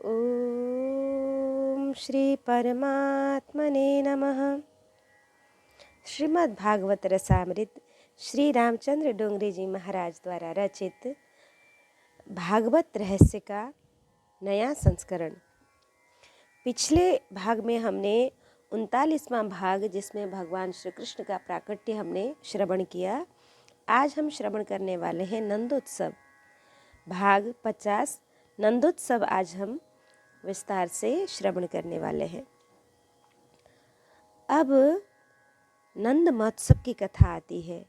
ओम श्री परमात्मने नमः। श्रीमद् भागवत रसामृत श्री रामचंद्र डोंगरे जी महाराज द्वारा रचित भागवत रहस्य का नया संस्करण। पिछले भाग में हमने 39वां भाग, जिसमें भगवान श्री कृष्ण का प्राकट्य हमने श्रवण किया। आज हम श्रवण करने वाले हैं नंदोत्सव, भाग 50 नंदोत्सव। आज हम विस्तार से श्रवण करने वाले हैं। अब नंद महोत्सव की कथा आती है।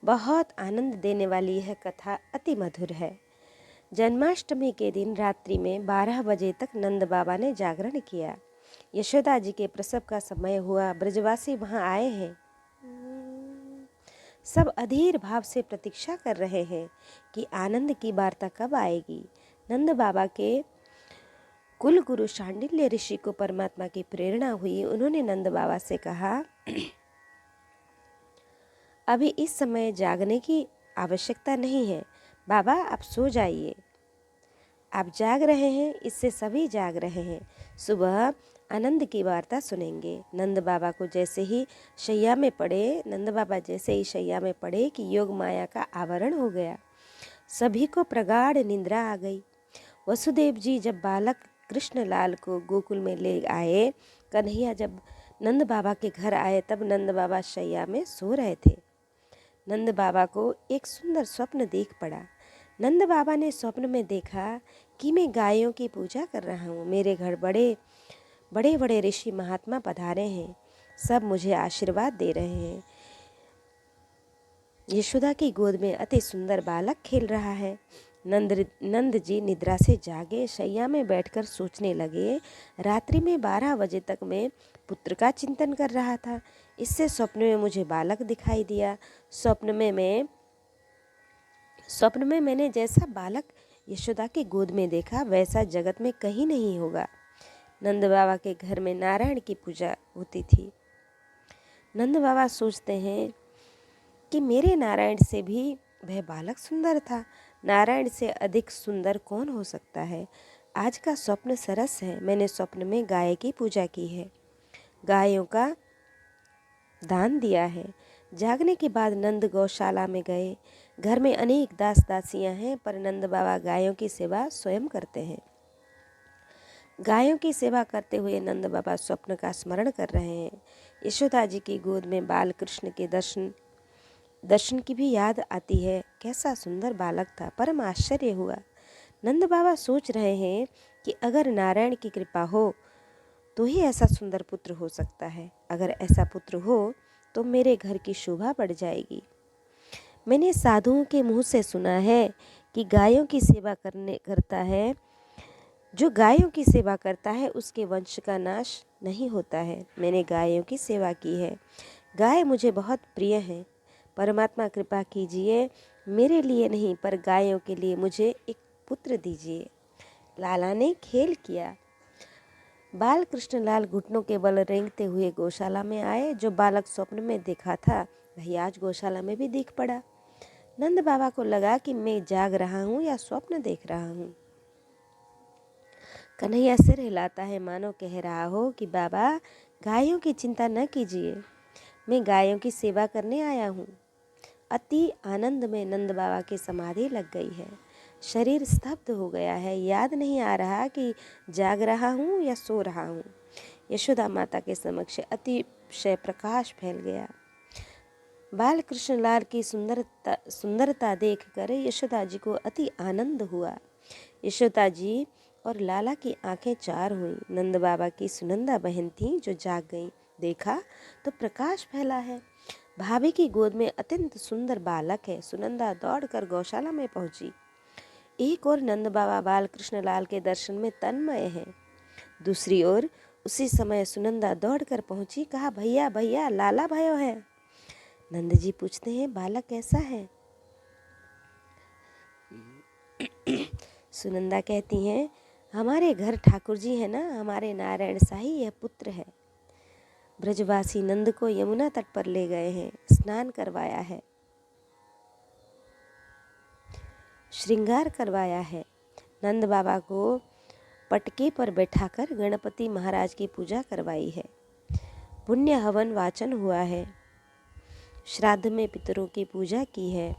बहुत आनंद देने वाली यह कथा अति मधुर है। जन्माष्टमी के दिन रात्रि में 12 बजे तक नंद बाबा ने जागरण किया। यशोदा जी के प्रसव का समय हुआ। ब्रजवासी वहां आए हैं। सब अधीर भाव से प्रतीक्षा कर रहे हैं कि आनंद की वार्ता कब आएगी। नंद बाबा के कुल गुरु शांडिल्य ऋषि को परमात्मा की प्रेरणा हुई। उन्होंने नंद बाबा से कहा, अभी इस समय जागने की आवश्यकता नहीं है। बाबा, आप सो जाइए। आप जाग रहे हैं, इससे सभी जाग रहे हैं। सुबह आनंद की वार्ता सुनेंगे। नंद बाबा जैसे ही शैया में पड़े कि योग माया का आवरण हो गया। सभी को प्रगाढ़ निद्रा आ गई। वसुदेव जी जब बालक कृष्ण लाल को गोकुल में ले आए, कन्हैया जब नंद बाबा के घर आए, तब नंद बाबा शैया में सो रहे थे। नंद बाबा को एक सुंदर स्वप्न देख पड़ा। नंद बाबा ने स्वप्न में देखा कि मैं गायों की पूजा कर रहा हूँ। मेरे घर बड़े बड़े ऋषि महात्मा पधारे हैं। सब मुझे आशीर्वाद दे रहे हैं। यशोदा की गोद में अति सुंदर बालक खेल रहा है। नंद जी निद्रा से जागे, शैया में बैठकर सोचने लगे। रात्रि में 12 बजे तक मैं पुत्र का चिंतन कर रहा था। इससे स्वप्न में मुझे बालक दिखाई दिया। स्वप्न में मैंने जैसा बालक यशोदा की गोद में देखा, वैसा जगत में कहीं नहीं होगा। नंद बाबा के घर में नारायण की पूजा होती थी। नंद बाबा सोचते हैं कि मेरे नारायण से भी वह बालक सुंदर था। नारायण से अधिक सुंदर कौन हो सकता है। आज का स्वप्न सरस है। मैंने स्वप्न में गाय की पूजा की है, गायों का दान दिया है। जागने के बाद नंद गौशाला में गए। घर में अनेक दास दासियां हैं, पर नंद बाबा गायों की सेवा स्वयं करते हैं। गायों की सेवा करते हुए नंद बाबा स्वप्न का स्मरण कर रहे हैं। यशोदा जी की गोद में बाल कृष्ण के दर्शन की भी याद आती है। कैसा सुंदर बालक था, परम आश्चर्य हुआ। नंद बाबा सोच रहे हैं कि अगर नारायण की कृपा हो तो ही ऐसा सुंदर पुत्र हो सकता है। अगर ऐसा पुत्र हो तो मेरे घर की शोभा बढ़ जाएगी। मैंने साधुओं के मुंह से सुना है कि गायों की सेवा जो गायों की सेवा करता है उसके वंश का नाश नहीं होता है। मैंने गायों की सेवा की है। गाय मुझे बहुत प्रिय है। परमात्मा कृपा कीजिए, मेरे लिए नहीं पर गायों के लिए मुझे एक पुत्र दीजिए। लाला ने खेल किया। बाल कृष्ण लाल घुटनों के बल रेंगते हुए गौशाला में आए। जो बालक स्वप्न में देखा था वही आज गौशाला में भी दिख पड़ा। नंद बाबा को लगा कि मैं जाग रहा हूँ या स्वप्न देख रहा हूँ। कन्हैया सिर हिलाता है, मानो कह रहा हो कि बाबा, गायों की चिंता न कीजिए, मैं गायों की सेवा करने आया हूँ। अति आनंद में नंद बाबा की समाधि लग गई है। शरीर स्तब्ध हो गया है। याद नहीं आ रहा कि जाग रहा हूँ या सो रहा हूँ। यशोदा माता के समक्ष अतिशय प्रकाश फैल गया। बाल कृष्ण लाल की सुंदरता देखकर यशोदा जी को अति आनंद हुआ। यशोदा जी और लाला की आंखें चार हुई। नंद बाबा की सुनंदा बहन थी जो जाग गई। देखा तो प्रकाश फैला है। भाभी की गोद में अत्यंत सुंदर बालक है। सुनंदा दौड़कर गौशाला में पहुंची। एक और नंद बाबा बाल कृष्ण लाल के दर्शन में तन्मय है। दूसरी ओर उसी समय सुनंदा दौड़कर पहुंची। कहा, भैया भैया, लाला भयो है। नंद जी पूछते हैं, बालक कैसा है? सुनंदा कहती हैं, हमारे घर ठाकुर जी है ना, हमारे नारायण शाही यह पुत्र है। ब्रजवासी नंद को यमुना तट पर ले गए हैं, स्नान करवाया है, श्रृंगार करवाया है। नंद बाबा को पटके पर बैठाकर गणपति महाराज की पूजा करवाई है। पुण्य हवन वाचन हुआ है। श्राद्ध में पितरों की पूजा की है।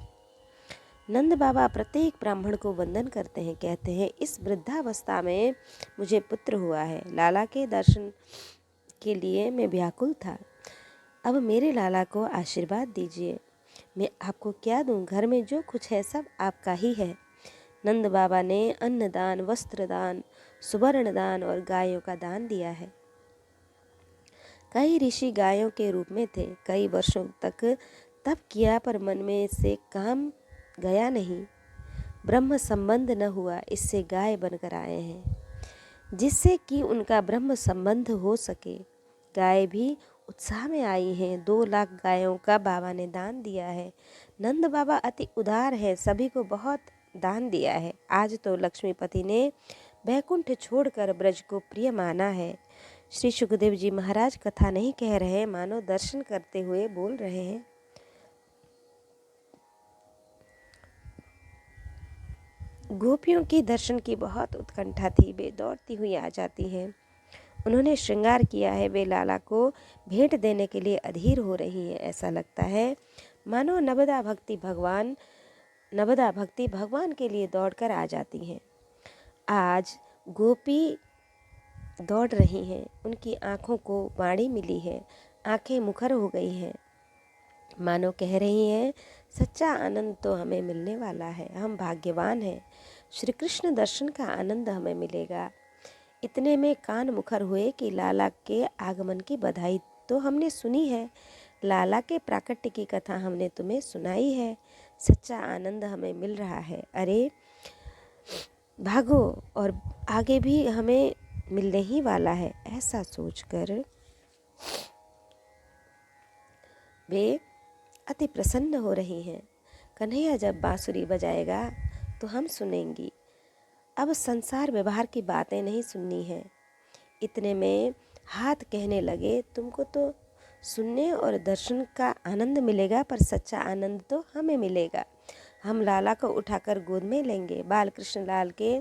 नंद बाबा प्रत्येक ब्राह्मण को वंदन करते हैं, कहते हैं इस वृद्धावस्था में मुझे पुत्र हुआ है। लाला के दर्शन के लिए मैं व्याकुल था। अब मेरे लाला को आशीर्वाद दीजिए। मैं आपको क्या दूं? घर में जो कुछ है सब आपका ही है। नंद बाबा ने अन्नदान, वस्त्रदान, सुवर्ण दान और गायों का दान दिया है। कई ऋषि गायों के रूप में थे। कई वर्षों तक तप किया पर मन में से काम गया नहीं। ब्रह्म संबंध न हुआ, इससे गाय बनकर आए हैं, जिससे कि उनका ब्रह्म संबंध हो सके। गाय भी उत्साह में आई हैं। 2 लाख गायों का बाबा ने दान दिया है। नंद बाबा अति उदार है, सभी को बहुत दान दिया है। आज तो लक्ष्मीपति ने बैकुंठ छोड़कर ब्रज को प्रिय माना है। श्री सुखदेव जी महाराज कथा नहीं कह रहे, मानो दर्शन करते हुए बोल रहे हैं। गोपियों की दर्शन की बहुत उत्कंठा थी। वे दौड़ती हुई आ जाती हैं। उन्होंने श्रृंगार किया है। वे लाला को भेंट देने के लिए अधीर हो रही हैं। ऐसा लगता है मानो नवदा भक्ति भगवान के लिए दौड़कर आ जाती हैं। आज गोपी दौड़ रही हैं। उनकी आँखों को बाणी मिली है, आँखें मुखर हो गई हैं। मानो कह रही हैं सच्चा आनंद तो हमें मिलने वाला है, हम भाग्यवान हैं। श्री कृष्ण दर्शन का आनंद हमें मिलेगा। इतने में कान मुखर हुए कि लाला के आगमन की बधाई तो हमने सुनी है, लाला के प्राकट्य की कथा हमने तुम्हें सुनाई है, सच्चा आनंद हमें मिल रहा है। अरे भागो, और आगे भी हमें मिलने ही वाला है। ऐसा सोचकर वे अति प्रसन्न हो रही हैं। कन्हैया जब बांसुरी बजाएगा तो हम सुनेंगी। अब संसार व्यवहार की बातें नहीं सुननी है। इतने में हाथ कहने लगे तुमको तो सुनने और दर्शन का आनंद मिलेगा, पर सच्चा आनंद तो हमें मिलेगा। हम लाला को उठाकर गोद में लेंगे, बाल कृष्ण लाल के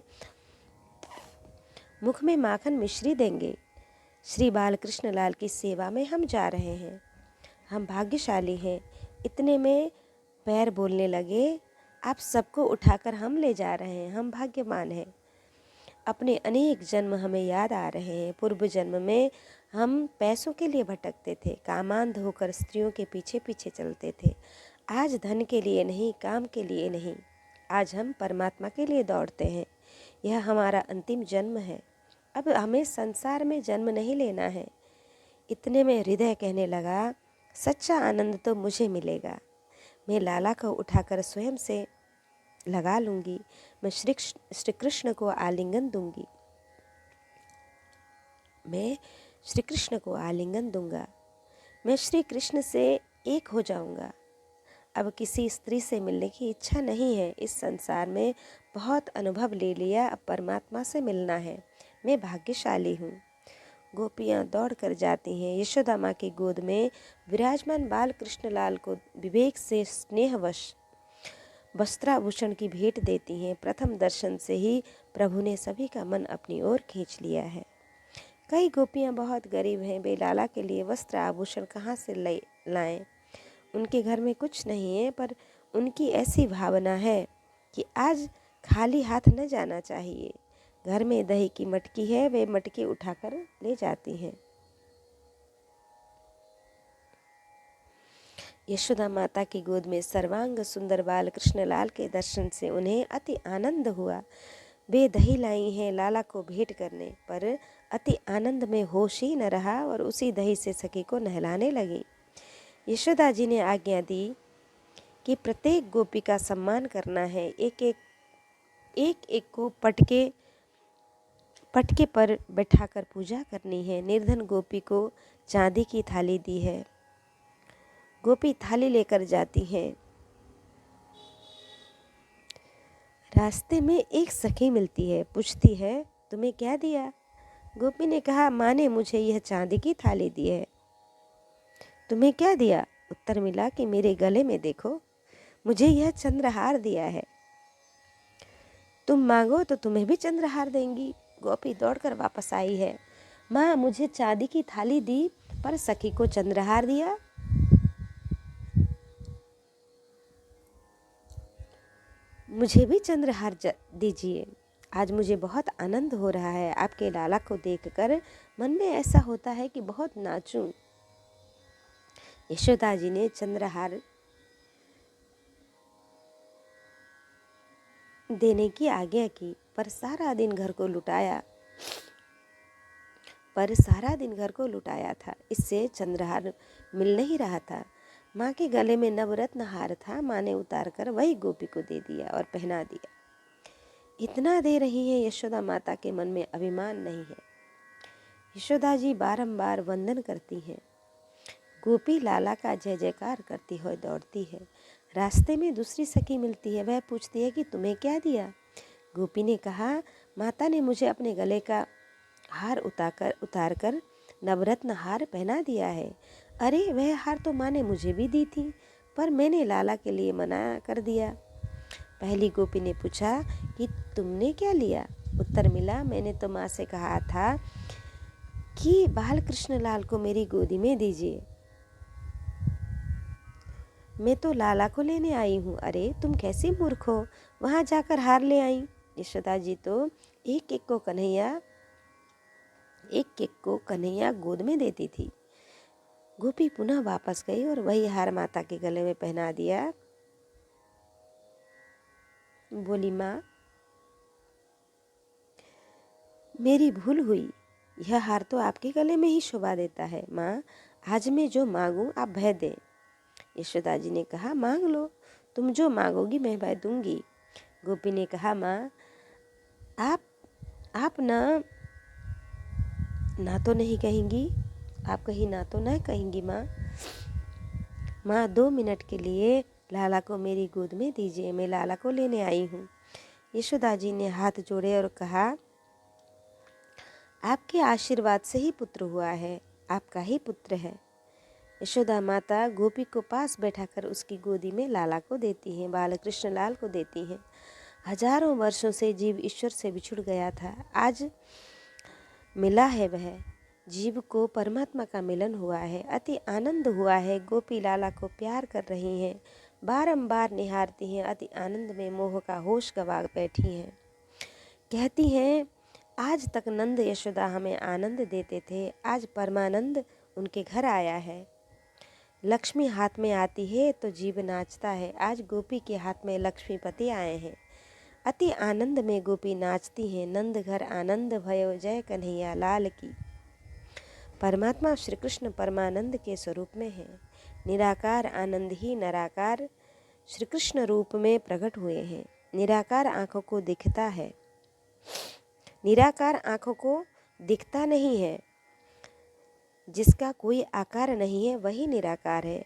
मुख में माखन मिश्री देंगे। श्री बाल कृष्ण लाल की सेवा में हम जा रहे हैं, हम भाग्यशाली हैं। इतने में पैर बोलने लगे, आप सबको उठाकर हम ले जा रहे हैं, हम भाग्यवान हैं। अपने अनेक जन्म हमें याद आ रहे हैं। पूर्व जन्म में हम पैसों के लिए भटकते थे, कामांध होकर स्त्रियों के पीछे पीछे चलते थे। आज धन के लिए नहीं, काम के लिए नहीं, आज हम परमात्मा के लिए दौड़ते हैं। यह हमारा अंतिम जन्म है। अब हमें संसार में जन्म नहीं लेना है। इतने में हृदय कहने लगा सच्चा आनंद तो मुझे मिलेगा। मैं लाला को उठाकर स्वयं से लगा लूँगी। मैं श्री कृष्ण को आलिंगन दूंगी। मैं श्री कृष्ण को आलिंगन दूंगा। मैं श्री कृष्ण से एक हो जाऊंगा। अब किसी स्त्री से मिलने की इच्छा नहीं है। इस संसार में बहुत अनुभव ले लिया, अब परमात्मा से मिलना है। मैं भाग्यशाली हूँ। गोपियाँ दौड़ कर जाती हैं। यशोदा माँ की गोद में विराजमान बाल कृष्ण लाल को विवेक से स्नेहवश वस्त्राभूषण की भेंट देती हैं। प्रथम दर्शन से ही प्रभु ने सभी का मन अपनी ओर खींच लिया है। कई गोपियाँ बहुत गरीब हैं, वे लाला के लिए वस्त्र आभूषण कहाँ से लाएं? उनके घर में कुछ नहीं है, पर उनकी ऐसी भावना है कि आज खाली हाथ न जाना चाहिए। घर में दही की मटकी है, वे मटकी उठाकर ले जाती हैं। यशोदा माता की गोद में सर्वांग सुंदर बाल कृष्णलाल के दर्शन से उन्हें अति आनंद हुआ। वे दही लाई हैं लाला को भेंट करने, पर अति आनंद में होश ही न रहा और उसी दही से सखी को नहलाने लगी। यशोदा जी ने आज्ञा दी कि प्रत्येक गोपी का सम्मान करना है। एक एक को पटके पर बैठाकर पूजा करनी है। निर्धन गोपी को चांदी की थाली दी है। गोपी थाली लेकर जाती है। रास्ते में एक सखी मिलती है, पूछती है तुम्हें क्या दिया? गोपी ने कहा माँ ने मुझे यह चांदी की थाली दी है। तुम्हें क्या दिया? उत्तर मिला कि मेरे गले में देखो, मुझे यह चंद्रहार दिया है। तुम मांगो तो तुम्हें भी चंद्रहार देंगी। गोपी दौड़कर वापस आई है। माँ, मुझे चांदी की थाली दी पर सखी को चंद्रहार दिया। मुझे भी चंद्रहार दीजिए। आज मुझे बहुत आनंद हो रहा है। आपके लाला को देखकर मन में ऐसा होता है कि बहुत नाचूं। यशोदा जी ने चंद्रहार देने की आज्ञा की, पर सारा दिन घर को लुटाया था। इससे चंद्रहार मिल नहीं रहा था। माँ के गले में नवरत्न हार था। माँ ने उतार कर वही गोपी को दे दिया और पहना दिया। इतना दे रही है यशोदा माता के मन में अभिमान नहीं है। यशोदा जी बारंबार वंदन करती हैं। गोपी लाला का जय जयकार करती हुई दौड़ती है। रास्ते में दूसरी सखी मिलती है। वह पूछती है कि तुम्हें क्या दिया? गोपी ने कहा, माता ने मुझे अपने गले का हार उतार कर नवरत्न हार पहना दिया है। अरे, वह हार तो माँ ने मुझे भी दी थी, पर मैंने लाला के लिए मना कर दिया। पहली गोपी ने पूछा कि तुमने क्या लिया? उत्तर मिला, मैंने तो माँ से कहा था कि बाल कृष्ण लाल को मेरी गोदी में दीजिए। मैं तो लाला को लेने आई हूँ। अरे, तुम कैसी मूर्ख हो, वहाँ जाकर हार ले आई। यशोदा जी तो एक एक को कन्हैया गोद में देती थी। गोपी पुनः वापस गई और वही हार माता के गले में पहना दिया। बोली, माँ, मेरी भूल हुई। यह हार तो आपके गले में ही शोभा देता है। माँ, आज मैं जो मांगूं आप भय दें। यशोदा जी ने कहा, मांग लो, तुम जो मांगोगी मैं भय दूंगी। गोपी ने कहा, माँ, आप ना तो नहीं कहेंगी? आप कहीं ना तो नहीं कहेंगी? माँ, 2 मिनट के लिए लाला को मेरी गोद में दीजिए, मैं लाला को लेने आई हूँ। यशोदा जी ने हाथ जोड़े और कहा, आपके आशीर्वाद से ही पुत्र हुआ है, आपका ही पुत्र है। यशोदा माता गोपी को पास बैठाकर उसकी गोदी में लाला को देती हैं, बाल कृष्ण लाल को देती हैं। हजारों वर्षों से जीव ईश्वर से बिछुड़ गया था, आज मिला है। वह जीव को परमात्मा का मिलन हुआ है, अति आनंद हुआ है। गोपी लाला को प्यार कर रही हैं, बारंबार निहारती हैं, अति आनंद में मोह का होश गवा बैठी हैं। कहती हैं, आज तक नंद यशोदा हमें आनंद देते थे, आज परमानंद उनके घर आया है। लक्ष्मी हाथ में आती है तो जीव नाचता है। आज गोपी के हाथ में लक्ष्मीपति आए हैं। अति आनंद में गोपी नाचती हैं। नंद घर आनंद भयो, जय कन्हैया लाल की। परमात्मा श्री कृष्ण परमानंद के स्वरूप में है। निराकार आनंद ही निराकार श्री कृष्ण रूप में प्रकट हुए हैं। निराकार आँखों को दिखता है, निराकार आँखों को दिखता नहीं है। जिसका कोई आकार नहीं है वही निराकार है।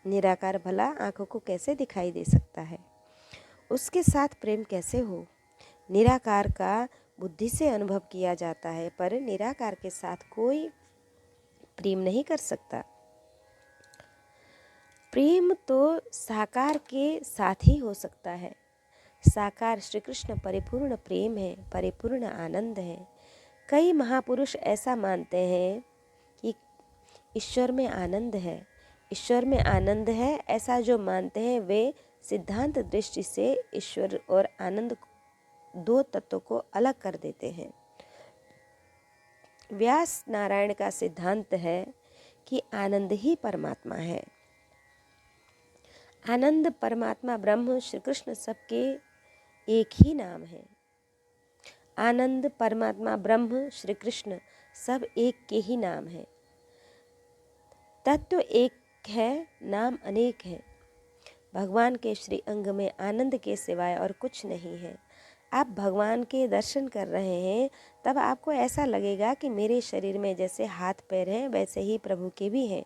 निराकार भला आँखों को कैसे दिखाई दे सकता है? उसके साथ प्रेम कैसे हो? निराकार का बुद्धि से अनुभव किया जाता है, पर निराकार के साथ कोई प्रेम नहीं कर सकता। प्रेम तो साकार के साथ ही हो सकता है। साकार श्री कृष्ण परिपूर्ण प्रेम है, परिपूर्ण आनंद है। कई महापुरुष ऐसा मानते हैं कि ईश्वर में आनंद है। ईश्वर में आनंद है ऐसा जो मानते हैं वे सिद्धांत दृष्टि से ईश्वर और आनंद 2 तत्वों को अलग कर देते हैं। व्यास नारायण का सिद्धांत है कि आनंद ही परमात्मा है। आनंद, परमात्मा, ब्रह्म, श्री कृष्ण सबके एक ही नाम है। आनंद, परमात्मा, ब्रह्म, श्री कृष्ण सब एक के ही नाम है। तत्व एक है, नाम अनेक है। भगवान के श्री अंग में आनंद के सिवाय और कुछ नहीं है। आप भगवान के दर्शन कर रहे हैं तब आपको ऐसा लगेगा कि मेरे शरीर में जैसे हाथ पैर हैं वैसे ही प्रभु के भी हैं।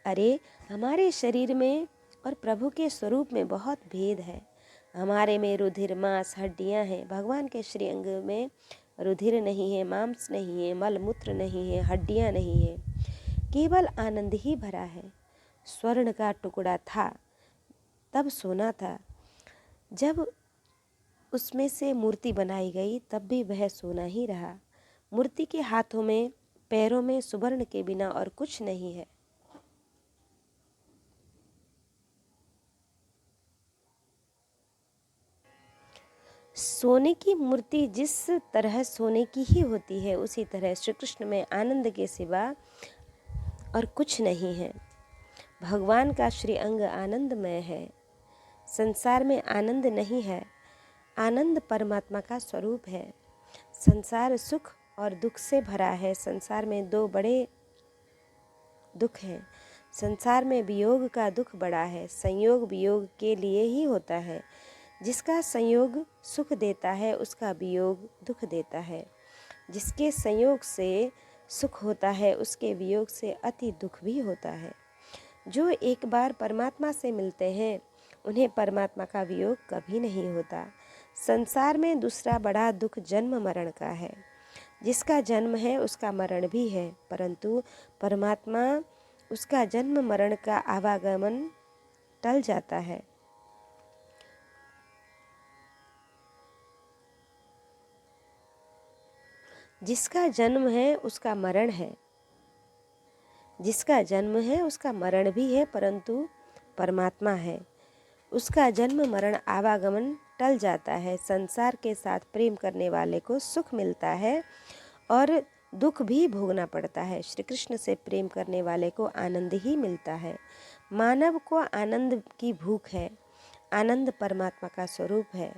अरे, हमारे शरीर में और प्रभु के स्वरूप में बहुत भेद है। हमारे में रुधिर, मांस, हड्डियां हैं। भगवान के श्री अंग में रुधिर नहीं है, मांस नहीं है, मल मूत्र नहीं है, हड्डियां नहीं है, केवल आनंद ही भरा है। स्वर्ण का टुकड़ा था तब सोना था, जब उसमें से मूर्ति बनाई गई तब भी वह सोना ही रहा। मूर्ति के हाथों में पैरों में सुवर्ण के बिना और कुछ नहीं है। सोने की मूर्ति जिस तरह सोने की ही होती है, उसी तरह श्री कृष्ण में आनंद के सिवा और कुछ नहीं है। भगवान का श्री अंग आनंदमय है। संसार में आनंद नहीं है। आनंद परमात्मा का स्वरूप है। संसार सुख और दुख से भरा है। संसार में दो बड़े दुख हैं। संसार में वियोग का दुख बड़ा है। संयोग वियोग के लिए ही होता है। जिसका संयोग सुख देता है, उसका वियोग दुख देता है। जिसके संयोग से सुख होता है, उसके वियोग से अति दुख भी होता है। जो एक बार परमात्मा से मिलते हैं, उन्हें परमात्मा का वियोग कभी नहीं होता। संसार में दूसरा बड़ा दुख जन्म मरण का है। जिसका जन्म है, उसका मरण भी है, परंतु परमात्मा उसका जन्म मरण का आवागमन टल जाता है। जिसका जन्म है, उसका मरण है। जिसका जन्म है, उसका मरण भी है, परंतु परमात्मा है। उसका जन्म मरण आवागमन टल जाता है। संसार के साथ प्रेम करने वाले को सुख मिलता है और दुख भी भोगना पड़ता है। श्री कृष्ण से प्रेम करने वाले को आनंद ही मिलता है। मानव को आनंद की भूख है। आनंद परमात्मा का स्वरूप है।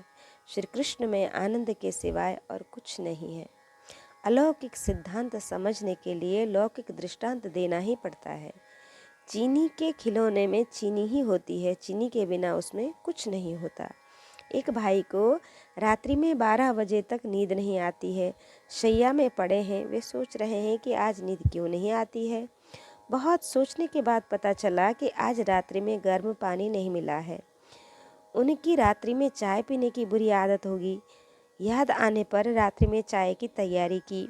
श्री कृष्ण में आनंद के सिवाय और कुछ नहीं है। अलौकिक सिद्धांत समझने के लिए लौकिक दृष्टांत देना ही पड़ता है। चीनी के खिलौने में चीनी ही होती है। चीनी के बिना उसमें कुछ नहीं होता। एक भाई को रात्रि में 12 बजे तक नींद नहीं आती है। शैया में पड़े हैं। वे सोच रहे हैं कि आज नींद क्यों नहीं आती है। बहुत सोचने के बाद पता चला कि आज रात्रि में गर्म पानी नहीं मिला है। उनकी रात्रि में चाय पीने की बुरी आदत होगी। याद आने पर रात्रि में चाय की तैयारी की।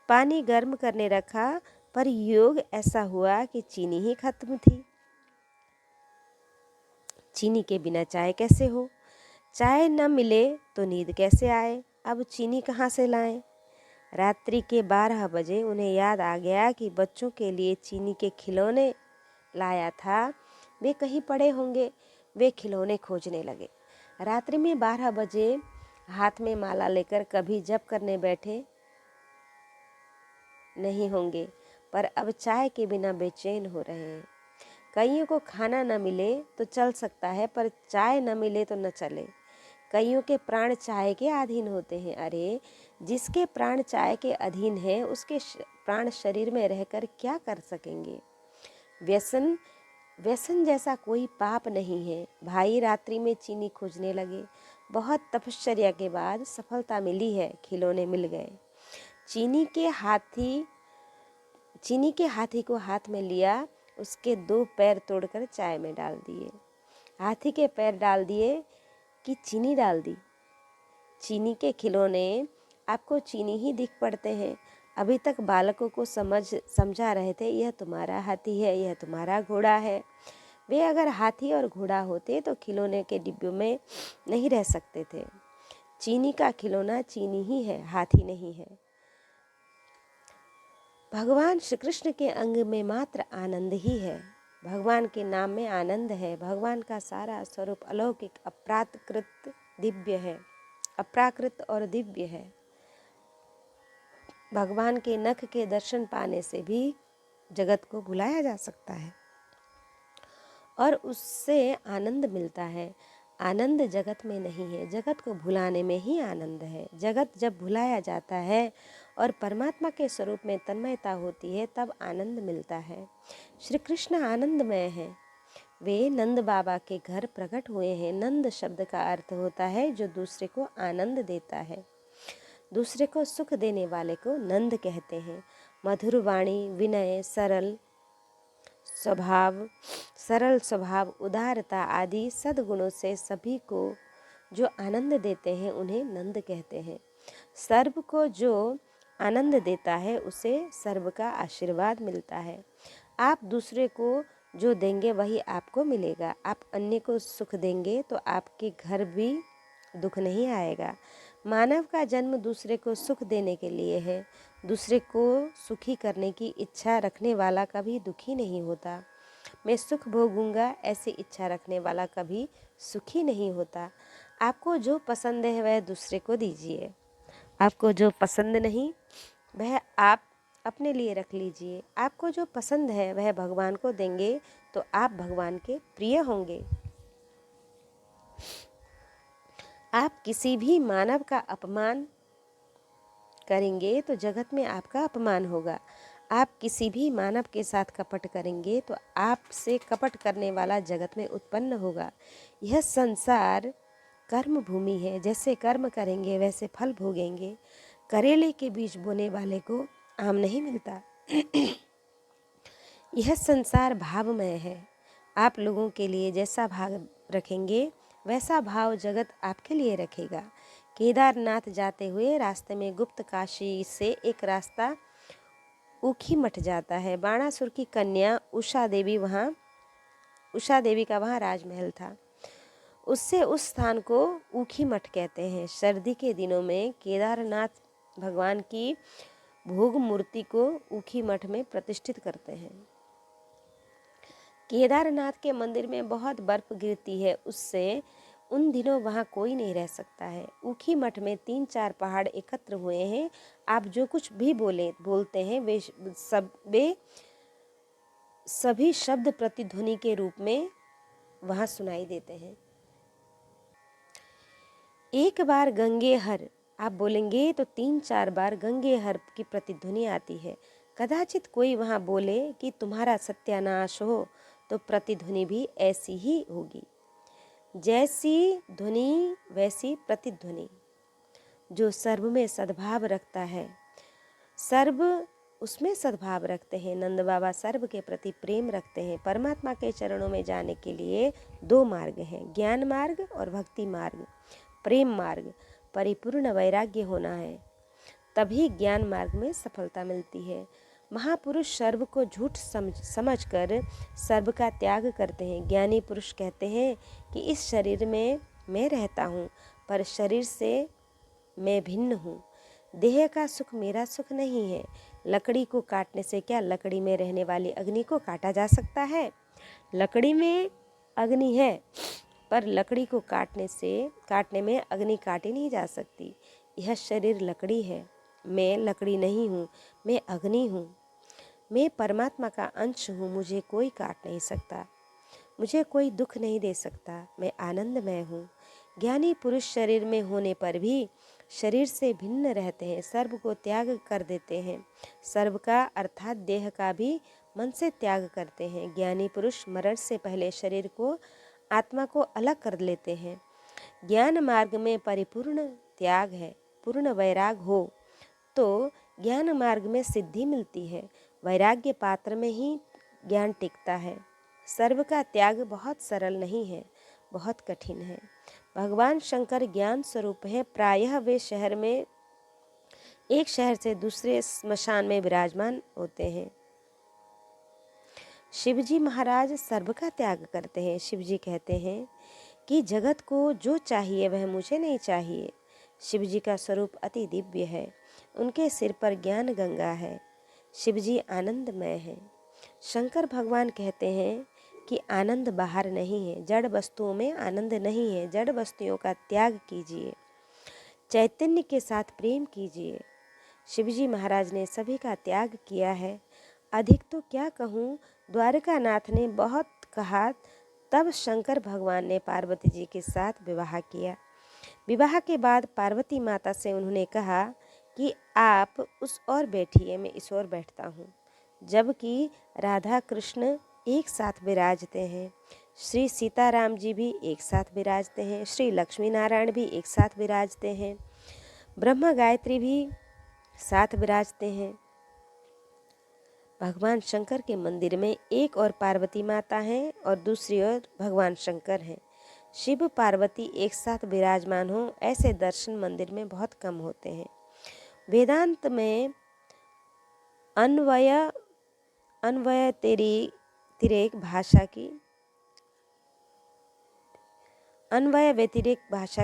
पानी गर्म करने रखा, पर योग ऐसा हुआ कि चीनी ही खत्म थी। चीनी के बिना चाय कैसे हो? चाय न मिले तो नींद कैसे आए? अब चीनी कहाँ से लाएं? रात्रि के 12 बजे उन्हें याद आ गया कि बच्चों के लिए चीनी के खिलौने लाया था। वे कहीं पड़े होंगे। वे खिलौने खोजने लगे। रात्रि में 12 बजे हाथ में माला लेकर कभी जप करने बैठे नहीं होंगे, पर अब चाय के बिना बेचैन हो रहे हैं। कईयों को खाना न मिले तो चल सकता है, पर चाय न मिले तो न चले। कईयों के प्राण चाय के अधीन होते हैं। अरे, जिसके प्राण चाय के अधीन है, उसके प्राण शरीर में रहकर क्या कर सकेंगे? व्यसन व्यसन जैसा कोई पाप नहीं है। भाई रात्रि में चीनी खोजने लगे। बहुत तपश्चर्या के बाद सफलता मिली है। खिलौने मिल गए। चीनी के हाथी को हाथ में लिया। उसके 2 पैर तोड़कर चाय में डाल दिए। हाथी के पैर डाल दिए कि चीनी डाल दी। चीनी के खिलौने आपको चीनी ही दिख पड़ते हैं। अभी तक बालकों को समझा रहे थे, यह तुम्हारा हाथी है, यह तुम्हारा घोड़ा है। वे अगर हाथी और घोड़ा होते तो खिलौने के डिब्बों में नहीं रह सकते थे। चीनी का खिलौना चीनी ही है, हाथी नहीं है। भगवान श्री कृष्ण के अंग में मात्र आनंद ही है। भगवान के नाम में आनंद है। भगवान का सारा स्वरूप अलौकिक, अप्राकृत, दिव्य है। अप्राकृत और दिव्य है। भगवान के नख के दर्शन पाने से भी जगत को भुलाया जा सकता है और उससे आनंद मिलता है। आनंद जगत में नहीं है, जगत को भुलाने में ही आनंद है। जगत जब भुलाया जाता है और परमात्मा के स्वरूप में तन्मयता होती है, तब आनंद मिलता है। श्री कृष्ण आनंदमय है। वे नंद बाबा के घर प्रकट हुए हैं। नंद शब्द का अर्थ होता है जो दूसरे को आनंद देता है। दूसरे को सुख देने वाले को नंद कहते हैं। मधुर वाणी, विनय, सरल स्वभाव, उदारता आदि सद्गुणों से सभी को जो आनंद देते हैं, उन्हें नंद कहते हैं। सर्व को जो आनंद देता है, उसे सर्व का आशीर्वाद मिलता है। आप दूसरे को जो देंगे वही आपको मिलेगा। आप अन्य को सुख देंगे तो आपके घर भी दुख नहीं आएगा। मानव का जन्म दूसरे को सुख देने के लिए है। दूसरे को सुखी करने की इच्छा रखने वाला कभी दुखी नहीं होता। मैं सुख भोगूंगा ऐसी इच्छा रखने वाला कभी सुखी नहीं होता। आपको जो पसंद है वह दूसरे को दीजिए। आपको जो पसंद नहीं वह आप अपने लिए रख लीजिए। आपको जो पसंद है वह भगवान को देंगे तो आप भगवान के प्रिय होंगे। आप किसी भी मानव का अपमान करेंगे तो जगत में आपका अपमान होगा। आप किसी भी मानव के साथ कपट करेंगे तो आपसे कपट करने वाला जगत में उत्पन्न होगा। यह संसार कर्म भूमि है। जैसे कर्म करेंगे वैसे फल भोगेंगे। करेले के बीज बोने वाले को आम नहीं मिलता। यह संसार भावमय है। आप लोगों के लिए जैसा भाव रखेंगे वैसा भाव जगत आपके लिए रखेगा। केदारनाथ जाते हुए रास्ते में गुप्त काशी से एक रास्ता ऊखी मठ जाता है। बाणासुर की कन्या उषा देवी का वहाँ राजमहल था। उससे उस स्थान को ऊखी मठ कहते हैं। सर्दी के दिनों में केदारनाथ भगवान की भोग मूर्ति को ऊखी मठ में प्रतिष्ठित करते हैं। केदारनाथ के मंदिर में बहुत बर्फ गिरती है। उससे उन दिनों वहाँ कोई नहीं रह सकता है। ऊखी मठ में 3-4 पहाड़ एकत्र हुए हैं। आप जो कुछ भी बोलते हैं वे सभी शब्द प्रतिध्वनि के रूप में वहाँ सुनाई देते हैं। एक बार गंगे हर आप बोलेंगे तो 3-4 बार गंगे हर की प्रतिध्वनि आती है। कदाचित कोई वहाँ बोले कि तुम्हारा सत्यानाश हो तो प्रतिध्वनि भी ऐसी ही होगी। जैसी ध्वनि वैसी प्रतिध्वनि। जो सर्व में सद्भाव रखता है सर्व उसमें सद्भाव रखते हैं। नंद बाबा सर्व के प्रति प्रेम रखते हैं। परमात्मा के चरणों में जाने के लिए 2 मार्ग हैं, ज्ञान मार्ग और भक्ति मार्ग। प्रेम मार्ग परिपूर्ण वैराग्य होना है, तभी ज्ञान मार्ग में सफलता मिलती है। महापुरुष सर्व को झूठ समझकर सर्व का त्याग करते हैं। ज्ञानी पुरुष कहते हैं कि इस शरीर में मैं रहता हूँ पर शरीर से मैं भिन्न हूँ। देह का सुख मेरा सुख नहीं है। लकड़ी को काटने से क्या लकड़ी में रहने वाली अग्नि को काटा जा सकता है? लकड़ी में अग्नि है पर लकड़ी को काटने में अग्नि काटी नहीं जा सकती। यह शरीर लकड़ी है, मैं लकड़ी नहीं हूँ, मैं अग्नि हूँ। मैं परमात्मा का अंश हूँ। मुझे कोई काट नहीं सकता, मुझे कोई दुख नहीं दे सकता। मैं आनंदमय हूँ। ज्ञानी पुरुष शरीर में होने पर भी शरीर से भिन्न रहते हैं, सर्व को त्याग कर देते हैं। सर्व का अर्थात देह का भी मन से त्याग करते हैं। ज्ञानी पुरुष मरण से पहले शरीर को आत्मा को अलग कर लेते हैं। ज्ञान मार्ग में परिपूर्ण त्याग है। पूर्ण वैराग हो तो ज्ञान मार्ग में सिद्धि मिलती है। वैराग्य पात्र में ही ज्ञान टिकता है। सर्व का त्याग बहुत सरल नहीं है, बहुत कठिन है। भगवान शंकर ज्ञान स्वरूप हैं। प्रायः वे एक शहर से दूसरे स्मशान में विराजमान होते हैं। शिवजी महाराज सर्व का त्याग करते हैं। शिवजी कहते हैं कि जगत को जो चाहिए वह मुझे नहीं चाहिए। शिवजी का स्वरूप अति दिव्य है। उनके सिर पर ज्ञान गंगा है। शिवजी आनंदमय है। शंकर भगवान कहते हैं कि आनंद बाहर नहीं है, जड़ वस्तुओं में आनंद नहीं है। जड़ वस्तुओं का त्याग कीजिए, चैतन्य के साथ प्रेम कीजिए। शिवजी महाराज ने सभी का त्याग किया है। अधिक तो क्या कहूँ, द्वारकानाथ ने बहुत कहा। तब शंकर भगवान ने पार्वती जी के साथ विवाह किया। विवाह के बाद पार्वती माता से उन्होंने कहा कि आप उस ओर बैठिए, मैं इस ओर बैठता हूँ। जबकि राधा कृष्ण एक साथ विराजते हैं, श्री सीताराम जी भी एक साथ विराजते हैं, श्री लक्ष्मी नारायण भी एक साथ विराजते हैं, ब्रह्मा गायत्री भी साथ विराजते हैं। भगवान शंकर के मंदिर में एक और पार्वती माता हैं और दूसरी ओर भगवान शंकर हैं। शिव पार्वती एक साथ विराजमान हो ऐसे दर्शन मंदिर में बहुत कम होते हैं। वेदांत में अन्वय व्यतिरेक भाषा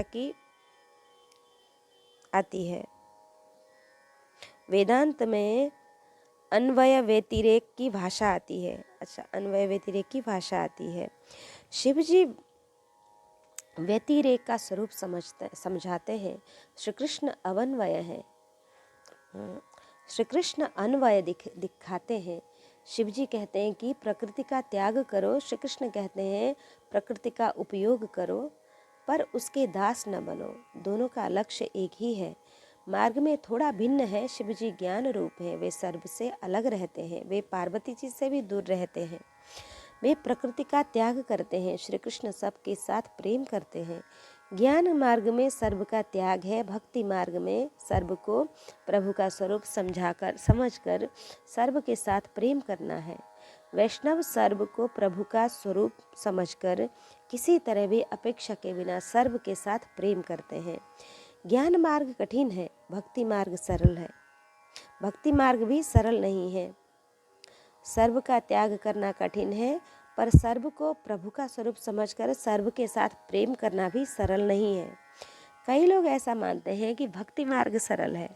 की आती है। वेदांत में अन्वय व्यतिरेक की भाषा आती है। अच्छा, अन्वय व्यतिरेक की भाषा आती है। शिव जी व्यतिरेक का स्वरूप समझाते हैं। श्री कृष्ण अवन्वय है। श्री कृष्ण अन्वय दिखाते हैं। शिव जी कहते हैं कि प्रकृति का त्याग करो, श्री कृष्ण कहते हैं प्रकृति का उपयोग करो, पर उसके दास न बनो। दोनों का लक्ष्य एक ही है। मार्ग में थोड़ा भिन्न है। शिव जी ज्ञान रूप है, वे सर्व से अलग रहते हैं, वे पार्वती जी से भी दूर रहते हैं, वे प्रकृति का त्याग करते हैं। श्री कृष्ण सबके साथ प्रेम करते हैं। ज्ञान मार्ग में सर्व का त्याग है, भक्ति मार्ग में सर्व को प्रभु का स्वरूप समझकर सर्व के साथ प्रेम करना है। वैष्णव सर्व को प्रभु का स्वरूप समझकर किसी तरह भी अपेक्षा के बिना सर्व के साथ प्रेम करते हैं। ज्ञान मार्ग कठिन है, भक्ति मार्ग सरल है। भक्ति मार्ग भी सरल नहीं है। सर्व का त्याग करना कठिन है, पर सर्व को प्रभु का स्वरूप समझकर सर्व के साथ प्रेम करना भी सरल नहीं है। कई लोग ऐसा मानते हैं कि भक्ति मार्ग सरल है।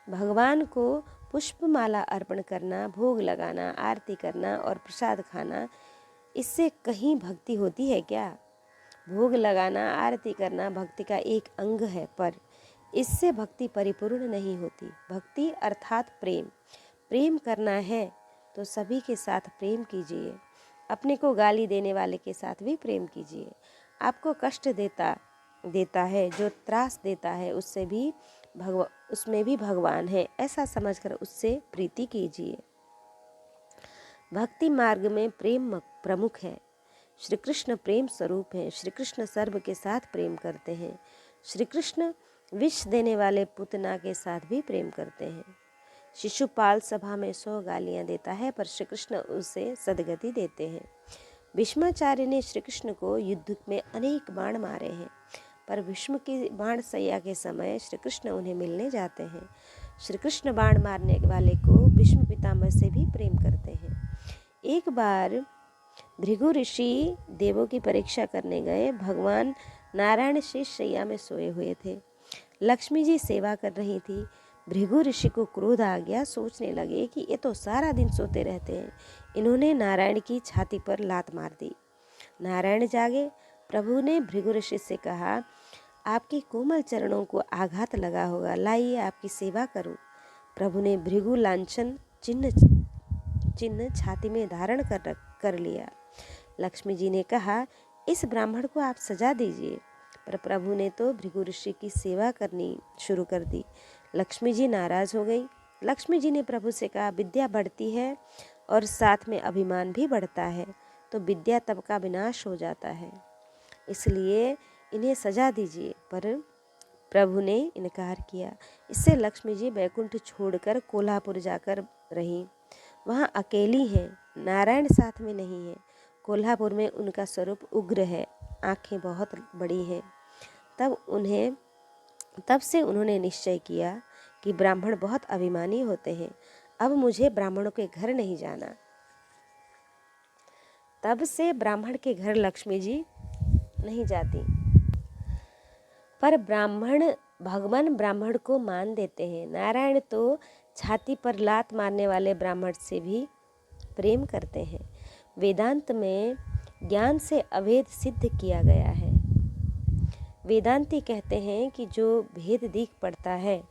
भगवान को पुष्पमाला अर्पण करना, भोग लगाना, आरती करना और प्रसाद खाना, इससे कहीं भक्ति होती है क्या? भोग लगाना, आरती करना भक्ति का एक अंग है, पर इससे भक्ति परिपूर्ण नहीं होती। भक्ति अर्थात प्रेम। प्रेम करना है तो सभी के साथ प्रेम कीजिए। अपने को गाली देने वाले के साथ भी प्रेम कीजिए। आपको कष्ट देता है, जो त्रास देता है, उसमें भी भगवान है, ऐसा समझकर उससे प्रीति कीजिए। भक्ति मार्ग में प्रेम प्रमुख है। श्री कृष्ण प्रेम स्वरूप हैं। श्री कृष्ण सर्व के साथ प्रेम करते हैं। श्री कृष्ण विष देने वाले पुतना के साथ भी प्रेम करते हैं। शिशुपाल सभा में 100 गालियां देता है, पर श्री कृष्ण उसे सद्गति देते हैं। भीष्माचार्य ने श्री कृष्ण को युद्ध में अनेक बाण मारे हैं, पर भीष्म की बाण सैया के समय श्री कृष्ण उन्हें मिलने जाते हैं। श्री कृष्ण बाण मारने वाले को भीष्म पितामह से भी प्रेम करते हैं। एक बार भृगु ऋषि देवों की परीक्षा करने गए। भगवान नारायण शेष शैया में सोए हुए थे। लक्ष्मी जी सेवा कर रही थी। भृगु ऋषि को क्रोध आ गया। सोचने लगे कि ये तो सारा दिन सोते रहते हैं। इन्होंने नारायण की छाती पर लात मार दी। नारायण जागे। प्रभु ने भृगु ऋषि से कहा, आपके कोमल चरणों को आघात लगा होगा, लाइए आपकी सेवा करूं। प्रभु ने भृगु लांछन चिन्ह छाती में धारण कर लिया। लक्ष्मी जी ने कहा, इस ब्राह्मण को आप सजा दीजिए, पर प्रभु ने तो भृगु ऋषि की सेवा करनी शुरू कर दी। लक्ष्मी जी नाराज हो गई। लक्ष्मी जी ने प्रभु से कहा, विद्या बढ़ती है और साथ में अभिमान भी बढ़ता है, तो विद्या तब का विनाश हो जाता है, इसलिए इन्हें सजा दीजिए। पर प्रभु ने इनकार किया। इससे लक्ष्मी जी बैकुंठ छोड़कर कोल्हापुर जाकर रहीं। वहाँ अकेली हैं, नारायण साथ में नहीं है। कोल्हापुर में उनका स्वरूप उग्र है, आँखें बहुत बड़ी हैं। तब से उन्होंने निश्चय किया कि ब्राह्मण बहुत अभिमानी होते हैं, अब मुझे ब्राह्मणों के घर नहीं जाना। तब से ब्राह्मण के घर लक्ष्मी जी नहीं जाती। पर भगवान ब्राह्मण को मान देते हैं। नारायण तो छाती पर लात मारने वाले ब्राह्मण से भी प्रेम करते हैं। वेदांत में ज्ञान से अभेद सिद्ध किया गया है। वेदांती कहते हैं कि जो भेद दिख पड़ता है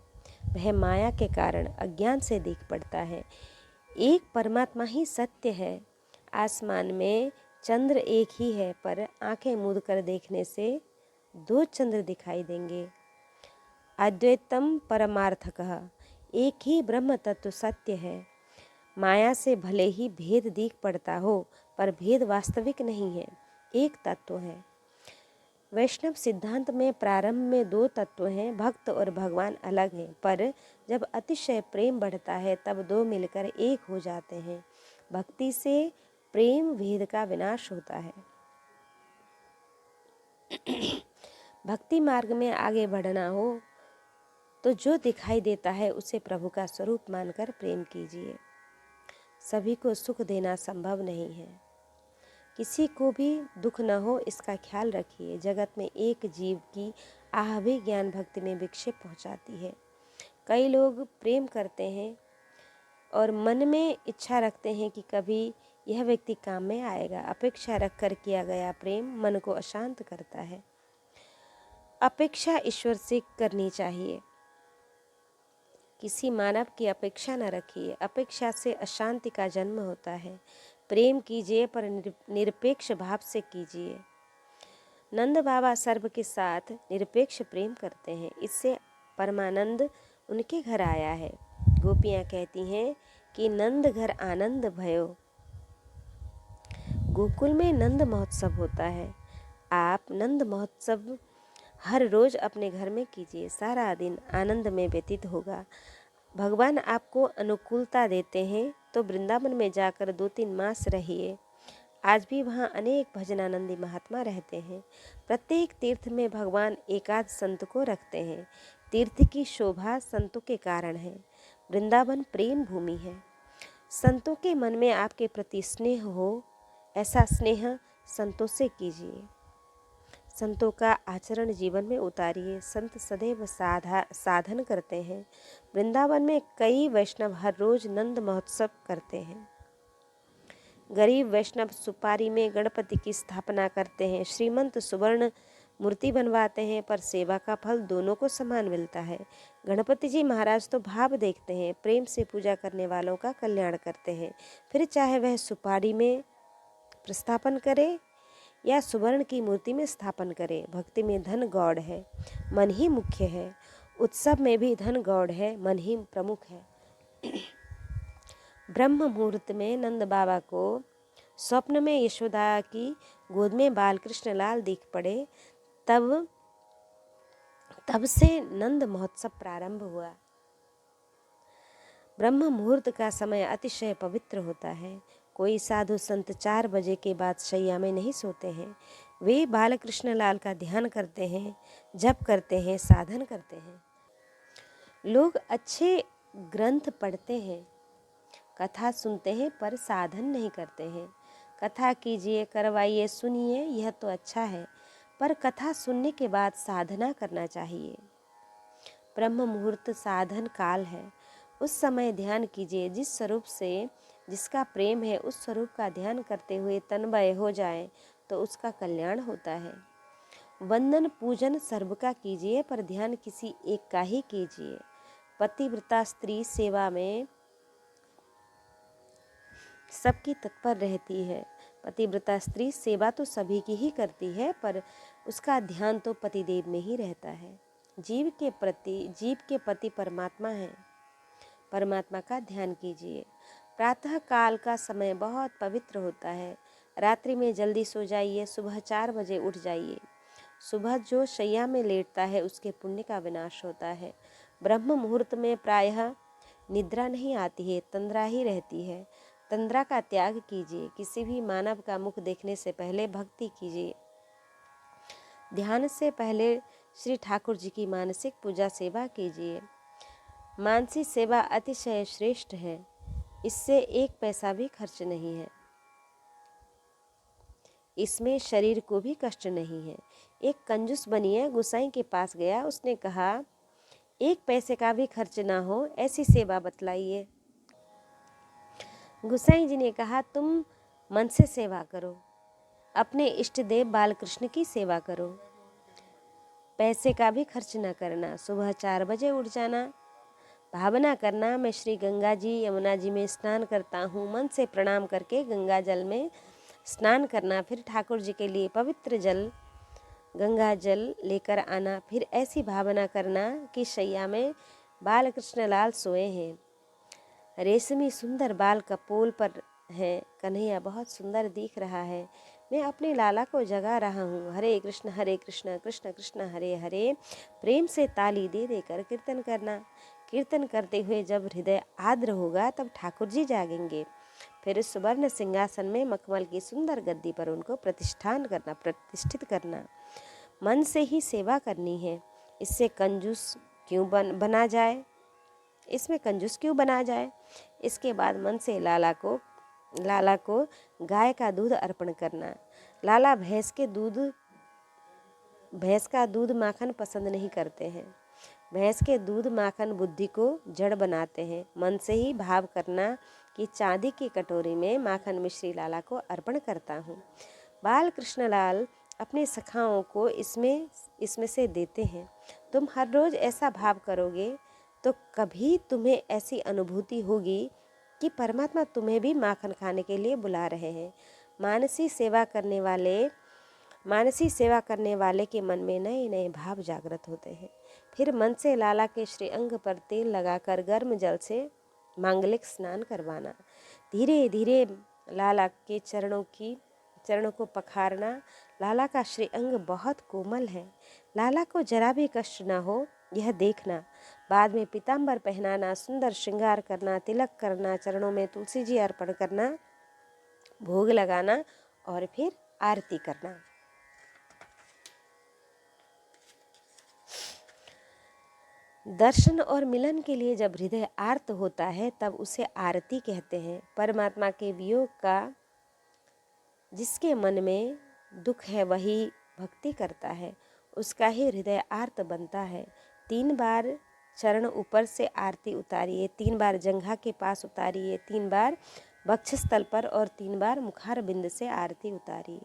वह माया के कारण अज्ञान से दिख पड़ता है। एक परमात्मा ही सत्य है। आसमान में चंद्र एक ही है, पर आंखें मूंद कर देखने से 2 चंद्र दिखाई देंगे। अद्वैतम परमार्थकः, एक ही ब्रह्म तत्व सत्य है। माया से भले ही भेद दिख पड़ता हो, पर भेद वास्तविक नहीं है, एक तत्व है। वैष्णव सिद्धांत में प्रारंभ में 2 तत्व हैं, भक्त और भगवान अलग हैं, पर जब अतिशय प्रेम बढ़ता है तब 2 मिलकर एक हो जाते हैं। भक्ति से प्रेम भेद का विनाश होता है। भक्ति मार्ग में आगे बढ़ना हो तो जो दिखाई देता है उसे प्रभु का स्वरूप मानकर प्रेम कीजिए। सभी को सुख देना संभव नहीं है, किसी को भी दुख न हो इसका ख्याल रखिए। जगत में एक जीव की आह भी ज्ञान भक्ति में विक्षेप पहुंचाती है। कई लोग प्रेम करते हैं और मन में इच्छा रखते हैं कि कभी यह व्यक्ति काम में आएगा। अपेक्षा रखकर किया गया प्रेम मन को अशांत करता है। अपेक्षा ईश्वर से करनी चाहिए। किसी मानव की अपेक्षा न रखिए। अपेक्षा से अशांति का जन्म होता है। प्रेम कीजिए पर निरपेक्ष भाव से कीजिए। नंद बाबा सर्व के साथ निरपेक्ष प्रेम करते हैं। इससे परमानंद उनके घर आया है। गोपियाँ कहती हैं कि नंद घर आनंद भयो। गोकुल में नंद महोत्सव होता है। आप नंद महोत्सव हर रोज अपने घर में कीजिए। सारा दिन आनंद में व्यतीत होगा। भगवान आपको अनुकूलता देते हैं तो वृंदावन में जाकर 2-3 मास रहिए। आज भी वहाँ अनेक भजनानंदी महात्मा रहते हैं। प्रत्येक तीर्थ में भगवान एकाध संत को रखते हैं। तीर्थ की शोभा संतों के कारण है। वृंदावन प्रेम भूमि है। संतों के मन में आपके प्रति स्नेह हो, ऐसा स्नेह संतों से कीजिए। संतों का आचरण जीवन में उतारिए। संत सदैव साधन करते हैं। वृंदावन में कई वैष्णव हर रोज नंद महोत्सव करते हैं। गरीब वैष्णव सुपारी में गणपति की स्थापना करते हैं। श्रीमंत सुवर्ण मूर्ति बनवाते हैं, पर सेवा का फल दोनों को समान मिलता है। गणपति जी महाराज तो भाव देखते हैं। प्रेम से पूजा करने वालों का कल्याण करते हैं। फिर चाहे वह सुपारी में प्रस्थापन करे या सुवर्ण की मूर्ति में स्थापन करे। भक्ति में धन गौड़ है, मन ही मुख्य है। उत्सव में भी धन गौड़ है, मन ही प्रमुख है। ब्रह्म मुहूर्त में नंद बाबा को स्वप्न में यशोदा की गोद में बालकृष्ण लाल दिख पड़े। तब से नंद महोत्सव प्रारंभ हुआ। ब्रह्म मुहूर्त का समय अतिशय पवित्र होता है। कोई साधु संत 4 बजे के बाद शैया में नहीं सोते हैं। वे बालकृष्ण लाल का ध्यान करते हैं, जप करते हैं, साधन करते हैं। लोग अच्छे ग्रंथ पढ़ते हैं, कथा सुनते हैं, पर साधन नहीं करते हैं। कथा कीजिए, करवाइए, सुनिए, यह तो अच्छा है, पर कथा सुनने के बाद साधना करना चाहिए। ब्रह्म मुहूर्त साधन काल है। उस समय ध्यान कीजिए। जिस स्वरूप से जिसका प्रेम है उस स्वरूप का ध्यान करते हुए तन्मय हो जाए तो उसका कल्याण होता है। वंदन पूजन सर्व का कीजिए, पर ध्यान किसी एक का ही कीजिए। पतिव्रता स्त्री सेवा में सबकी तत्पर रहती है। पतिव्रता स्त्री सेवा तो सभी की ही करती है, पर उसका ध्यान तो पतिदेव में ही रहता है। जीव के पति परमात्मा है। परमात्मा का ध्यान कीजिए। प्रातः काल का समय बहुत पवित्र होता है। रात्रि में जल्दी सो जाइए। सुबह 4 बजे उठ जाइए। सुबह जो शैया में लेटता है उसके पुण्य का विनाश होता है। ब्रह्म मुहूर्त में प्रायः निद्रा नहीं आती है, तंद्रा ही रहती है। तंद्रा का त्याग कीजिए। किसी भी मानव का मुख देखने से पहले भक्ति कीजिए। ध्यान से पहले श्री ठाकुर जी की मानसिक पूजा सेवा कीजिए। मानसी सेवा अतिशय श्रेष्ठ है। इससे 1 पैसा भी खर्च नहीं है। इसमें शरीर को भी कष्ट नहीं है। एक कंजूस बनिए गुसाई के पास गया। उसने कहा 1 पैसे का भी खर्च ना हो, ऐसी सेवा बतलाइए। गुसाई जी ने कहा तुम मन से सेवा करो, अपने इष्ट देव बालकृष्ण की सेवा करो, पैसे का भी खर्च ना करना। सुबह 4 बजे उठ जाना, भावना करना मैं श्री गंगा जी यमुना जी में स्नान करता हूँ। मन से प्रणाम करके गंगा जल में स्नान करना। फिर ठाकुर जी के लिए पवित्र जल गंगा जल लेकर आना। फिर ऐसी भावना करना कि शैया में बालकृष्ण लाल सोए हैं। रेशमी सुंदर बाल कपोल पर है। कन्हैया बहुत सुंदर दिख रहा है। मैं अपने लाला को जगा रहा हूँ। हरे कृष्ण कृष्ण कृष्ण हरे हरे। प्रेम से ताली दे देकर कीर्तन करना। कीर्तन करते हुए जब हृदय आर्द्र होगा तब ठाकुर जी जागेंगे। फिर सुवर्ण सिंहासन में मखमल की सुंदर गद्दी पर उनको प्रतिष्ठित करना। मन से ही सेवा करनी है। इसमें कंजूस क्यों बना जाए। इसके बाद मन से लाला को गाय का दूध अर्पण करना। लाला भैंस के दूध भैंस का दूध माखन पसंद नहीं करते हैं। भैंस के दूध माखन बुद्धि को जड़ बनाते हैं। मन से ही भाव करना कि चांदी की कटोरी में माखन मिश्री लाला को अर्पण करता हूँ। बाल कृष्णलाल अपने सखाओं को इसमें से देते हैं। तुम हर रोज ऐसा भाव करोगे तो कभी तुम्हें ऐसी अनुभूति होगी कि परमात्मा तुम्हें भी माखन खाने के लिए बुला रहे हैं। मानसी सेवा करने वाले के मन में नए नए भाव जागृत होते हैं। फिर मन से लाला के श्री अंग पर तेल लगाकर गर्म जल से मांगलिक स्नान करवाना। धीरे धीरे लाला के चरणों को पखारना। लाला का श्री अंग बहुत कोमल है। लाला को जरा भी कष्ट न हो यह देखना। बाद में पीताम्बर पहनाना, सुंदर श्रृंगार करना, तिलक करना, चरणों में तुलसी जी अर्पण करना, भोग लगाना और फिर आरती करना। दर्शन और मिलन के लिए जब हृदय आर्त होता है तब उसे आरती कहते हैं। परमात्मा के वियोग का जिसके मन में दुख है वही भक्ति करता है, उसका ही हृदय आर्त बनता है। 3 बार चरण ऊपर से आरती उतारिए, 3 बार जंघा के पास उतारिए, 3 बार वक्षस्थल पर और 3 बार मुखार बिंद से आरती उतारिए।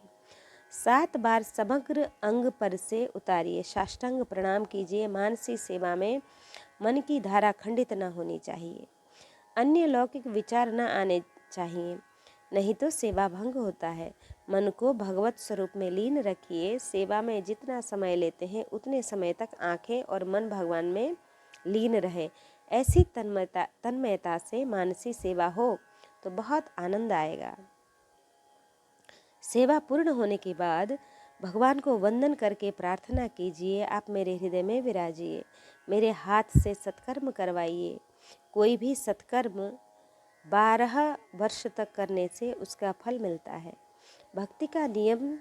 7 बार समग्र अंग पर से उतारिए। साष्टांग प्रणाम कीजिए। मानसी सेवा में मन की धारा खंडित न होनी चाहिए। अन्य लौकिक विचार न आने चाहिए, नहीं तो सेवा भंग होता है। मन को भगवत स्वरूप में लीन रखिए। सेवा में जितना समय लेते हैं उतने समय तक आंखें और मन भगवान में लीन रहे। ऐसी तन्मयता से मानसी सेवा हो तो बहुत आनंद आएगा। सेवा पूर्ण होने के बाद भगवान को वंदन करके प्रार्थना कीजिए, आप मेरे हृदय में विराजिए, मेरे हाथ से सत्कर्म करवाइए। कोई भी सत्कर्म 12 वर्ष तक करने से उसका फल मिलता है। भक्ति का नियम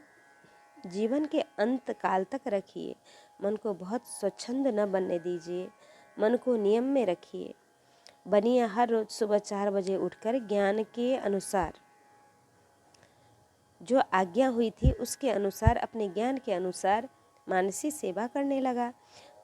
जीवन के अंत काल तक रखिए। मन को बहुत स्वच्छंद न बनने दीजिए, मन को नियम में रखिए। बनिए हर रोज सुबह 4 बजे उठकर ज्ञान के अनुसार जो आज्ञा हुई थी उसके अनुसार, अपने ज्ञान के अनुसार मानसिक सेवा करने लगा।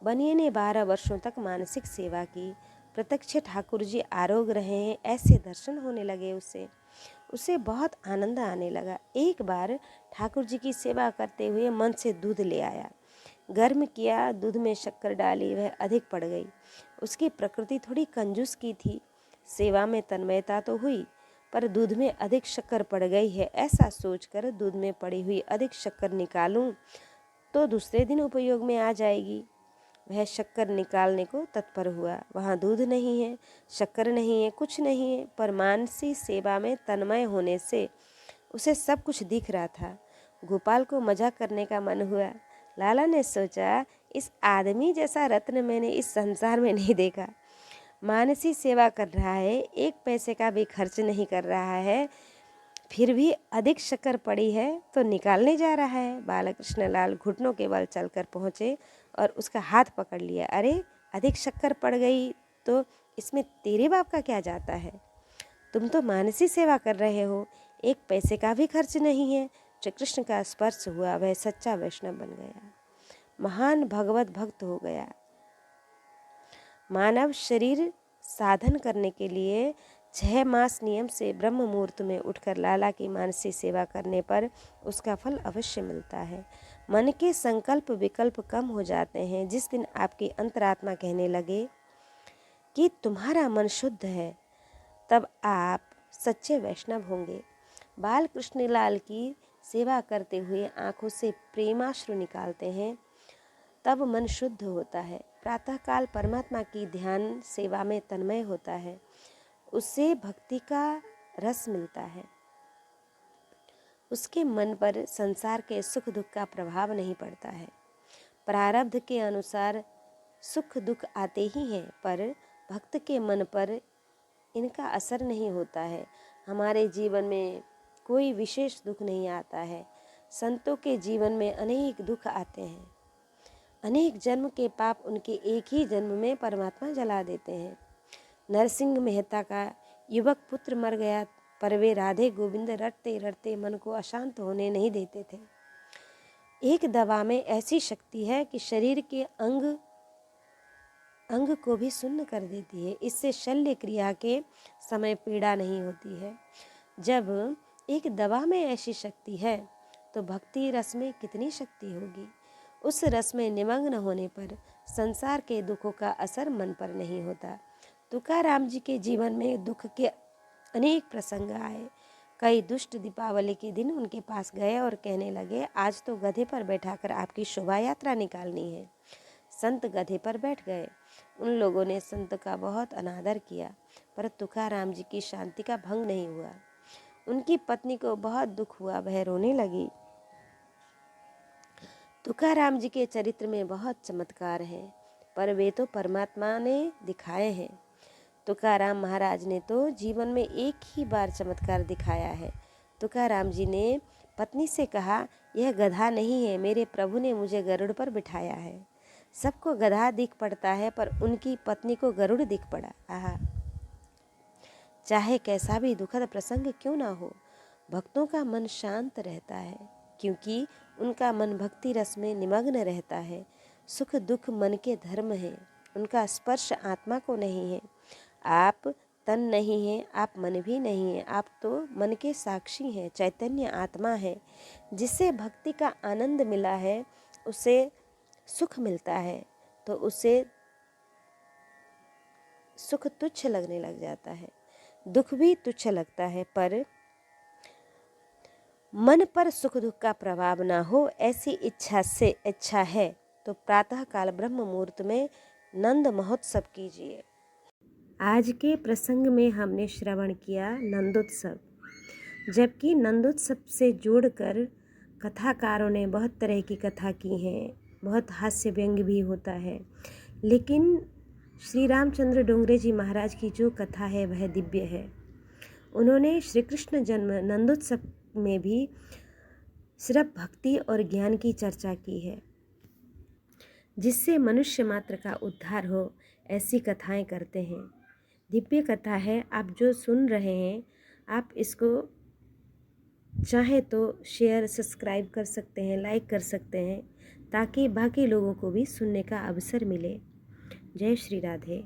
बनिए ने 12 वर्षों तक मानसिक सेवा की। प्रत्यक्ष ठाकुर जी आरोग रहे हैं ऐसे दर्शन होने लगे। उसे बहुत आनंद आने लगा। एक बार ठाकुर जी की सेवा करते हुए मन से दूध ले आया, गर्म किया, दूध में शक्कर डाली, वह अधिक पड़ गई। उसकी प्रकृति थोड़ी कंजूस की थी। सेवा में तन्मयता तो हुई पर दूध में अधिक शक्कर पड़ गई है, ऐसा सोचकर दूध में पड़ी हुई अधिक शक्कर निकालूं तो दूसरे दिन उपयोग में आ जाएगी। वह शक्कर निकालने को तत्पर हुआ। वहाँ दूध नहीं है, शक्कर नहीं है, कुछ नहीं है, पर मानसी सेवा में तन्मय होने से उसे सब कुछ दिख रहा था। गोपाल को मजा करने का मन हुआ। लाला ने सोचा, इस आदमी जैसा रत्न मैंने इस संसार में नहीं देखा। मानसी सेवा कर रहा है, 1 पैसे का भी खर्च नहीं कर रहा है, फिर भी अधिक शक्कर पड़ी है तो निकालने जा रहा है। बालकृष्ण लाल घुटनों के बल चलकर पहुँचे और उसका हाथ पकड़ लिया। अरे, अधिक शक्कर पड़ गई तो इसमें तेरे बाप का क्या जाता है? तुम तो मानसी सेवा कर रहे हो, 1 पैसे का भी खर्च नहीं है। श्री कृष्ण का स्पर्श हुआ, वह सच्चा वैष्णव बन गया, महान भगवत भक्त हो गया। मानव शरीर साधन करने के लिए 6 मास नियम से ब्रह्म मुहूर्त में उठकर लाला की मानसी सेवा करने पर उसका फल अवश्य मिलता है। मन के संकल्प विकल्प कम हो जाते हैं। जिस दिन आपकी अंतरात्मा कहने लगे कि तुम्हारा मन शुद्ध है, तब आप सच्चे वैष्णव होंगे। बाल कृष्णलाल की सेवा करते हुए आंखों से प्रेमाश्रु निकालते हैं, तब मन शुद्ध होता है। प्रातःकाल परमात्मा की ध्यान सेवा में तन्मय होता है, उससे भक्ति का रस मिलता है। उसके मन पर संसार के सुख दुख का प्रभाव नहीं पड़ता है। प्रारब्ध के अनुसार सुख दुख आते ही हैं, पर भक्त के मन पर इनका असर नहीं होता है। हमारे जीवन में कोई विशेष दुख नहीं आता है। संतों के जीवन में अनेक दुख आते हैं। अनेक जन्म के पाप उनके एक ही जन्म में परमात्मा जला देते हैं। नरसिंह मेहता का युवक पुत्र मर गया, पर वे राधे गोविंद रटते रटते मन को अशांत होने नहीं देते थे। एक दवा में ऐसी शक्ति है कि शरीर के अंग अंग को भी सुन्न कर देती है। इससे शल्य क्रिया के समय पीड़ा नहीं होती है। जब एक दवा में ऐसी शक्ति है तो भक्ति रस में कितनी शक्ति होगी। उस रस में निमग्न होने पर संसार के दुखों का असर मन पर नहीं होता। तुकाराम जी के जीवन में दुख के अनेक प्रसंग आए। कई दुष्ट दीपावली के दिन उनके पास गए और कहने लगे, आज तो गधे पर बैठाकर आपकी शोभा यात्रा निकालनी है। संत गधे पर बैठ गए। उन लोगों ने संत का बहुत अनादर किया, पर तुकाराम जी की शांति का भंग नहीं हुआ। उनकी पत्नी को बहुत दुख हुआ, वह रोने लगी। तुकाराम जी के चरित्र में बहुत चमत्कार हैं, पर वे तो परमात्मा ने दिखाए हैं। तुकाराम महाराज ने तो जीवन में एक ही बार चमत्कार दिखाया है। तुकाराम जी ने पत्नी से कहा, यह गधा नहीं है, मेरे प्रभु ने मुझे गरुड़ पर बिठाया है। सबको गधा दिख पड़ता है, पर उनकी पत्नी को गरुड़ दिख पड़ा। आहा! चाहे कैसा भी दुखद प्रसंग क्यों ना हो, भक्तों का मन शांत रहता है, क्योंकि उनका मन भक्ति रस में निमग्न रहता है। सुख दुख मन के धर्म हैं, उनका स्पर्श आत्मा को नहीं है। आप तन नहीं हैं, आप मन भी नहीं हैं, आप तो मन के साक्षी हैं, चैतन्य आत्मा है। जिसे भक्ति का आनंद मिला है उसे सुख मिलता है, तो उसे सुख तुच्छ लगने लग जाता है, दुख भी तुच्छ लगता है। पर मन पर सुख दुख का प्रभाव ना हो, ऐसी इच्छा है तो प्रातः काल ब्रह्म मुहूर्त में नंद महोत्सव कीजिए। आज के प्रसंग में हमने श्रवण किया नंदोत्सव, जबकि नंदोत्सव से जोड़कर कथाकारों ने बहुत तरह की कथा की हैं, बहुत हास्य व्यंग भी होता है, लेकिन श्री रामचंद्र डोंगरे जी महाराज की जो कथा है वह दिव्य है। उन्होंने श्री कृष्ण जन्म नंदोत्सव में भी सिर्फ भक्ति और ज्ञान की चर्चा की है, जिससे मनुष्य मात्र का उद्धार हो, ऐसी कथाएं करते हैं। दिव्य कथा है। आप जो सुन रहे हैं, आप इसको चाहे तो शेयर सब्सक्राइब कर सकते हैं, लाइक कर सकते हैं, ताकि बाकी लोगों को भी सुनने का अवसर मिले। जय श्री राधे।